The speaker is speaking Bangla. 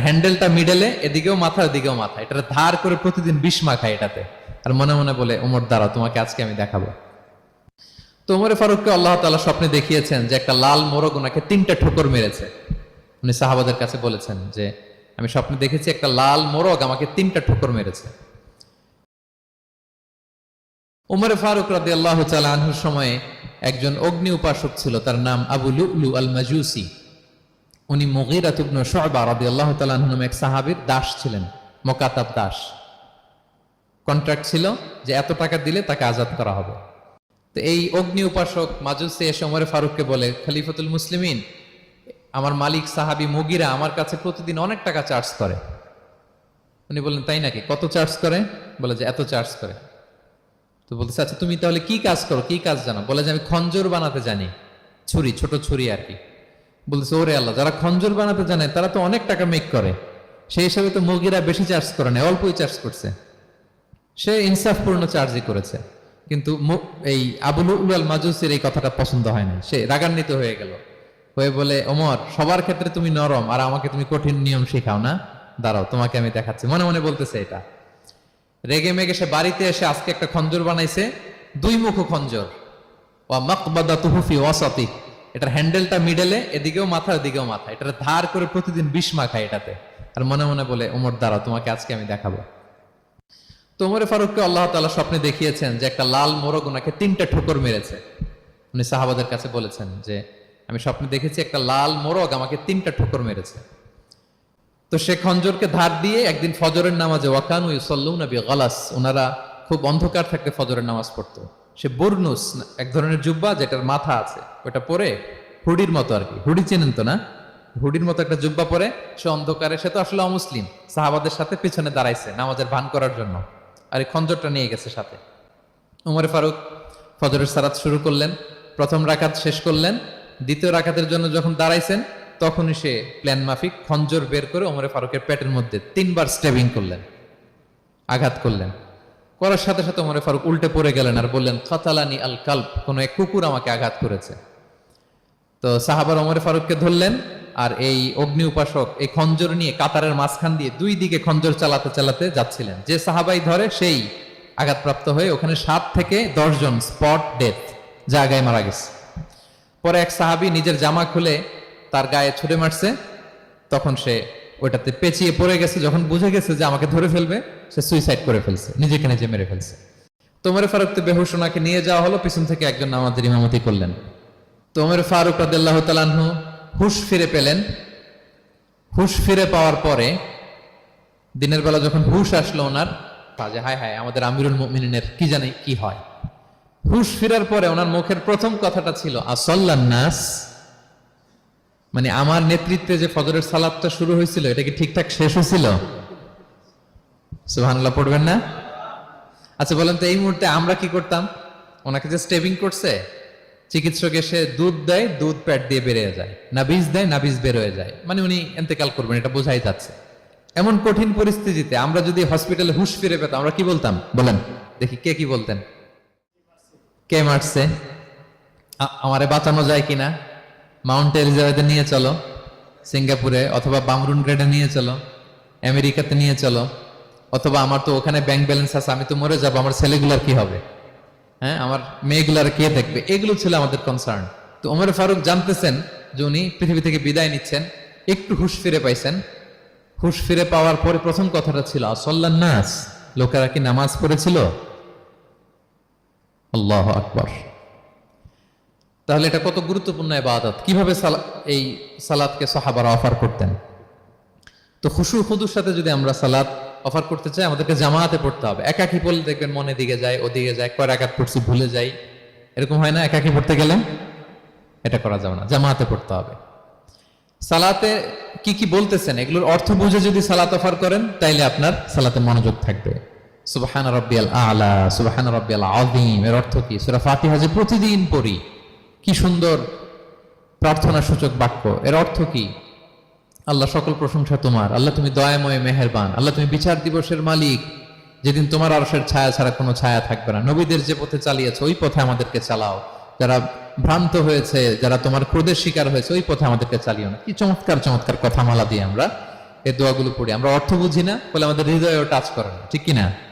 হ্যান্ডেলটা মিডলে, এদিকেও মাথা ওদিকেও মাথা, এটা ধার করে প্রতিদিন 20 মা খায় এটাতে। আর মনে মনে বলে, ওমর দাঁড়াও, তোমাকে আজকে আমি দেখাবো। তো ওমরে ফারুককে আল্লাহ তাআলা স্বপ্নে দেখিয়েছেন যে একটা লাল মোরগ ওনাকে 3টা ঠোকর মেরেছে। উনি সাহাবাদের কাছে বলেছেন যে আমি স্বপ্নে দেখেছি একটা লাল মোরগ আমাকে 3টা ঠোকর মেরেছে। ওমরে ফারুক রাদিয়াল্লাহু তাআলা আনহুর সময়ে একজন অগ্নি উপাসক ছিল, তার নাম আবু লুলু আল মাজুসি। উনি মুগীরা ইবনে শুআবা রাদিয়াল্লাহু তাআলা আনহু নামে এক সাহাবীর দাস ছিলেন, মুকাতাব দাস। কন্ট্রাক্ট ছিল যে এত টাকা দিলে তাকে আজাদ করা হবে। তো এই অগ্নি উপাসক মাজুসি এসে ওমরে ফারুককে বলে, খলিফাতুল মুসলিমিন, আমার মালিক সাহাবী মুগীরা আমার কাছে প্রতিদিন অনেক টাকা চার্জ করে। উনি বললেন, তাই নাকি? কত চার্জ করে? বলে যে এত চার্জ করে। তো বলতেছে, আচ্ছা তুমি তাহলে কি কাজ করো, কি কাজ জানো? বলে যে আমি খঞ্জর বানাতে জানি, ছুরি, ছোট ছুরি আর কি। বলতেছে, ওরে আল্লাহ, যারা খঞ্জর বানাতে জানে তারা তো অনেক টাকা মেক করে, সেই হিসাবে তো মুগীরা বেশি চার্জ করে না, অল্পই চার্জ করছে। সে ইনসাফপূর্ণ চার্জই করেছে। কিন্তু এই আবু লুলু আল মাজুসির এই কথাটা পছন্দ হয় না, সে রাগান্বিত হয়ে গেল, হয়ে বলে, ওমর, সবার ক্ষেত্রে তুমি নরম আর আমাকে তুমি কঠিন নিয়ম শেখাও না, দাঁড়াও তোমাকে আমি দেখাচ্ছি। মনে মনে বলতেছে এটা। রেগে মেগে সে বাড়িতে এসে আজকে একটা খঞ্জর বানাইছে, 2 মুখ খঞ্জর। ওয়া মাকবাদাতুহু ফি ওয়াসাতি, এটার হ্যান্ডেলটা মিডলে, এদিকেও মাথা ওদিকেও মাথা, এটা ধার করে প্রতিদিন 20 মা খায় এটাতে। আর মনে মনে বলে, ওমর দাঁড়াও, তোমাকে আজকে আমি দেখাবো। তো ওমরে ফারুককে আল্লাহ তাআলা স্বপ্নে দেখিয়েছেন যে একটা লাল মোরগ ওনাকে 3টা ঠোকর মেরেছে। উনি সাহাবাদের কাছে বলেছেন যে আমি স্বপ্নে দেখেছি একটা লাল মোরগ আমাকে 3টা ঠোকর মেরেছে। তো সে খঞ্জরকে ধার দিয়ে একদিন ফজরের নামাজে, ওয়াকানু ইউসাল্লুনা বিগালাস, ওনারা খুব অন্ধকার থাকতে ফজরের নামাজ পড়তো। সে বুরনুস, এক ধরনের জুব্বা যেটার মাথা আছে, ওটা পরে হুডির মতো আর কি, হুডি চেনেন তো না? হুডির মতো একটা জুব্বা পরে সে অন্ধকারে, সে তো আসলে অমুসলিম, সাহাবাদের সাথে পিছনে দাঁড়াইছে নামাজের ভান করার জন্য, আর এই খঞ্জরটা নিয়ে গেছে সাথে। ওমরে ফারুক ফজরের সালাত শুরু করলেন, প্রথম রাকাত শেষ করলেন, দ্বিতীয় রাকাতের জন্য যখন দাঁড়াইছেন তখনই সে প্ল্যান মাফিক খঞ্জর বের করে ওমরে ফারুকের পেটের মধ্যে 3বার স্টেবিং করলেন, আঘাত করলেন। করার সাথে সাথে ওমরে ফারুক উল্টে পড়ে গেলেন আর বললেন, কাতালানি আল কালব, কোন এক কুকুর আমাকে আঘাত করেছে। তো সাহাবার ওমরে ফারুককে ধরলেন, আর এই অগ্নি উপাসক এই খঞ্জর নিয়ে কাতারের মাঝখান দিয়ে 2 দিকে খঞ্জর চালাতে চালাতে যাচ্ছিলেন। যে সাহাবাই ধরে সেই আঘাতপ্রাপ্ত হয়ে ওখানে 7 থেকে 10 জন স্পট ডেথ, জায়গায় মারা গেছে। পরে এক সাহাবী নিজের জামা খুলে তার গায়ে ছুড়ে মারছে, তখন সে ওইটাতে পেঁচিয়ে পড়ে গেছে। যখন বুঝে গেছে যে আমাকে ধরে ফেলবে, সে সুইসাইড করে ফেলছে, নিজেকে নিজে মেরে ফেলছে। তো ওমরে ফারুক তো বেহুশ, ওনাকে নিয়ে যাওয়া হলো, পিছন থেকে একজন নামাজের ইমামতি করলেন। তো ওমরে ফারুক রাদিয়াল্লাহু তাআলা আনহু হুশ ফিরে পেলেন। হুশ ফিরে পাওয়ার পরে দিনের বেলা যখন হুশ আসলো ওনার, যে হায় হায়, আমাদের আমিরুল মুমিনিনের কি জানি কি হয়। হুশ ফিরার পরে ওনার মুখের প্রথম কথাটা ছিল আসাল্লান নাস, মানে আমার নেতৃত্বে যে ফজরের সালাতটা শুরু হয়েছিল এটা কি ঠিকঠাক শেষ হয়েছিল? সুবহানাল্লাহ পড়বেন না? আচ্ছা বলেন তো, এই মুহূর্তে আমরা কি করতাম? ওনাকে যে স্টেবিং করছে, চিকিৎসক এসে দুধ দেয়, দুধ পেট দিয়ে বেরিয়ে যায়, নাবিজ দেয়, নাবিজ বের হয়ে যায়, মানে উনি ইন্তেকাল করবেন, এটা বোঝাই যাচ্ছে। এমন কঠিন পরিস্থিতিতে আমরা যদি হসপিটালে হুশ ফিরে পেতাম, আমরা কি বলতাম বলেন দেখি? কে কি বলতেন? কে মারছে, আমারে বাঁচানো যায় কিনা, মাউন্ট এলিজাবেথে নিয়ে চলো, সিঙ্গাপুরে অথবা বামরুন গ্রেডে নিয়ে চলো, আমেরিকাতে নিয়ে চলো, অথবা আমার তো ওখানে ব্যাংক ব্যালেন্স আছে, আমি তো মরে যাবো, আমার ছেলেগুলার কি হবে, হ্যাঁ, আমার মেয়েগুলার কে দেখবে, এগুলো ছিল আমাদের কনসার্ন। তো ওমর ফারুক জানতেছেন যে উনি পৃথিবী থেকে বিদায় নিচ্ছেন, একটু হুশ ফিরে পাইছেন। হুশ ফিরে পাওয়ার পরে প্রথম কথাটা ছিল আসাল্লান নাস, লোকেরা কি নামাজ পড়েছিল? আল্লাহু আকবার। তাহলে এটা কত গুরুত্বপূর্ণ ইবাদত, কিভাবে এই সালাতকে সাহাবারা অফার করতেন। তো খুশু খুদুর সাথে যদি আমরা সালাত অফার করতে চাই, আমাদেরকে জামাতে পড়তে হবে। একাকি পড়লে দেখবেন মনে দিকে যায়, ওদিকে যায়, কয় রাকাত পড়ছি ভুলে যাই, এরকম হয় না? একাকি পড়তে গেলে এটা করা যাবে না, জামাতে পড়তে হবে। সালাতে কি কি বলতেছেন এগুলোর অর্থ বুঝে যদি সালাত অফার করেন, তাইলে আপনার সালাতে মনোযোগ থাকবে। সুবহান রাব্বিয়াল আলা, সুবহান রাব্বিয়াল আযীম, এর অর্থ কি? সূরা ফাতিহা যে প্রতিদিন পড়ি, কি সুন্দর প্রার্থনা সূচক বাক্য, এর অর্থ কি? আল্লাহ সকল প্রশংসা তোমার, আল্লাহ তুমি দয়াময় মেহেরবান, আল্লাহ তুমি বিচার দিবসের মালিক, যেদিন তোমার আরশের ছায়া ছাড়া কোনো ছায়া থাকবে না। নবীদের যে পথে চালিয়েছে ওই পথে আমাদেরকে চালাও, যারা ভ্রান্ত হয়েছে, যারা তোমার ক্রোধের শিকার হয়েছে ওই পথে আমাদেরকে চালিও না। কি চমৎকার চমৎকার কথামালা দিয়ে আমরা এই দোয়াগুলো পড়ি। আমরা অর্থ বুঝি না বলে আমাদের হৃদয়েও টাচ করে না, ঠিক কিনা?